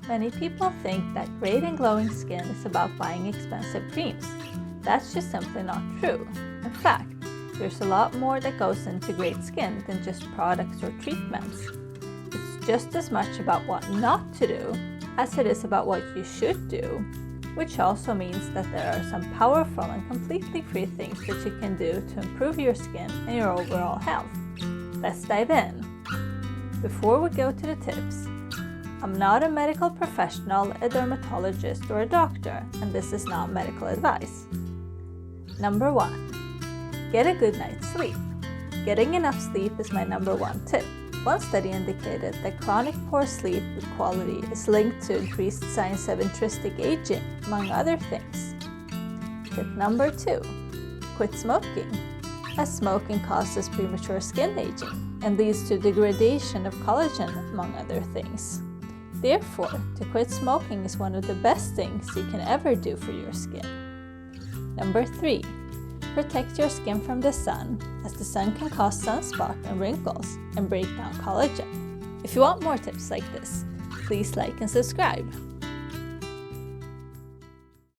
Many people think that great and glowing skin is about buying expensive creams. That's just simply not true. In fact, there's a lot more that goes into great skin than just products or treatments. It's just as much about what not to do as it is about what you should do, which also means that there are some powerful and completely free things that you can do to improve your skin and your overall health. Let's dive in. Before we go to the tips, I'm not a medical professional, a dermatologist, or a doctor, and this is not medical advice. Number 1. Get a good night's sleep. Getting enough sleep is my number 1 tip. One study indicated that chronic poor sleep quality is linked to increased signs of intrinsic aging, among other things. Tip number 2. Quit smoking, as smoking causes premature skin aging and leads to degradation of collagen, among other things. Therefore, to quit smoking is one of the best things you can ever do for your skin. Number 3. Protect your skin from the sun, as the sun can cause sunspot and wrinkles and break down collagen. If you want more tips like this, please like and subscribe.